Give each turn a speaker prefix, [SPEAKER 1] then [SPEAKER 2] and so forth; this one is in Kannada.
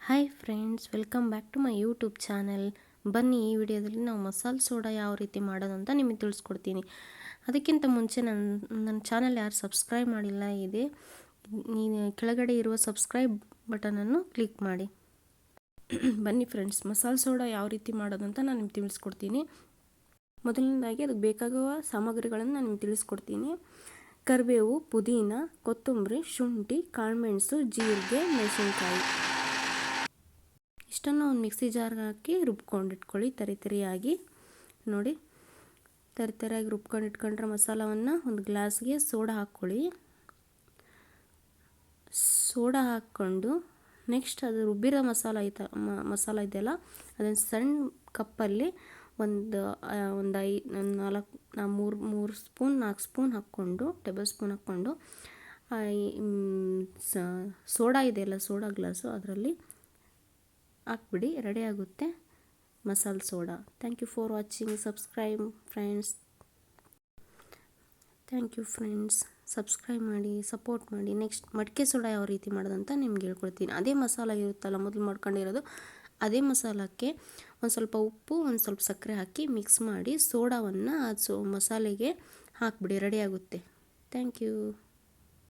[SPEAKER 1] Hi friends, welcome back to my YouTube channel. ಬನ್ನಿ, ಈ ವಿಡಿಯೋದಲ್ಲಿ ನಾವು ಮಸಾಲೆ ಸೋಡಾ ಯಾವ ರೀತಿ ಮಾಡೋದು ಅಂತ ನಿಮಗೆ ತಿಳಿಸ್ಕೊಡ್ತೀನಿ. ಅದಕ್ಕಿಂತ ಮುಂಚೆ ನನ್ನ ಚಾನಲ್ ಯಾರು ಸಬ್ಸ್ಕ್ರೈಬ್ ಮಾಡಿಲ್ಲ ಇದೆ ಕೆಳಗಡೆ ಇರುವ ಸಬ್ಸ್ಕ್ರೈಬ್ ಬಟನನ್ನು ಕ್ಲಿಕ್ ಮಾಡಿ. ಬನ್ನಿ ಫ್ರೆಂಡ್ಸ್, ಮಸಾಲೆ ಸೋಡಾ ಯಾವ ರೀತಿ ಮಾಡೋದು ಅಂತ ನಾನು ನಿಮ್ಗೆ ತಿಳಿಸ್ಕೊಡ್ತೀನಿ. ಮೊದಲನೇದಾಗಿ ಅದಕ್ಕೆ ಬೇಕಾಗುವ ಸಾಮಗ್ರಿಗಳನ್ನು ನಾನು ನಿಮ್ಗೆ ತಿಳಿಸ್ಕೊಡ್ತೀನಿ. ಕರಿಬೇವು, ಪುದೀನ, ಕೊತ್ತಂಬರಿ, ಶುಂಠಿ, ಕಾಳುಮೆಣಸು, ಜೀರಿಗೆ, ಮೆಣಸಿನಕಾಯಿ ಇಷ್ಟನ್ನು ಒಂದು ಮಿಕ್ಸಿ ಜಾರ್ಗೆ ಹಾಕಿ ರುಬ್ಕೊಂಡಿಟ್ಕೊಳ್ಳಿ. ತರಿಯಾಗಿ ನೋಡಿ, ತರಿಯಾಗಿ ರುಬ್ಕೊಂಡು ಇಟ್ಕೊಂಡ್ರೆ ಮಸಾಲವನ್ನು ಒಂದು ಗ್ಲಾಸ್ಗೆ ಸೋಡಾ ಹಾಕ್ಕೊಳ್ಳಿ. ಸೋಡಾ ಹಾಕ್ಕೊಂಡು ನೆಕ್ಸ್ಟ್ ಅದು ರುಬ್ಬಿರೋ ಮಸಾಲ ಇದೆಯಲ್ಲ, ಅದನ್ನು ಸಣ್ಣ ಕಪ್ಪಲ್ಲಿ ಒಂದು 4 ಸ್ಪೂನ್ ಹಾಕ್ಕೊಂಡು, ಟೇಬಲ್ ಸ್ಪೂನ್ ಹಾಕ್ಕೊಂಡು ಸೋಡಾ ಇದೆಯಲ್ಲ, ಸೋಡಾ ಗ್ಲಾಸು ಅದರಲ್ಲಿ ಹಾಕ್ಬಿಡಿ. ರೆಡಿ ಆಗುತ್ತೆ ಮಸಾಲೆ soda. Thank you for watching. Subscribe friends. Thank you friends, subscribe ಮಾಡಿ, ಸಪೋರ್ಟ್ ಮಾಡಿ. ನೆಕ್ಸ್ಟ್ ಮಡಿಕೆ ಸೋಡಾ ಯಾವ ರೀತಿ ಮಾಡೋದಂತ ನಿಮ್ಗೆ ಹೇಳ್ಕೊಡ್ತೀನಿ. ಅದೇ ಮಸಾಲ ಇರುತ್ತಲ್ಲ ಮೊದಲು ಮಾಡ್ಕೊಂಡಿರೋದು, ಅದೇ ಮಸಾಲಕ್ಕೆ ಒಂದು ಸ್ವಲ್ಪ ಉಪ್ಪು, ಒಂದು ಸ್ವಲ್ಪ ಸಕ್ಕರೆ ಹಾಕಿ ಮಿಕ್ಸ್ ಮಾಡಿ ಸೋಡಾವನ್ನು ಮಸಾಲೆಗೆ ಹಾಕ್ಬಿಡಿ. ರೆಡಿ ಆಗುತ್ತೆ. Thank you.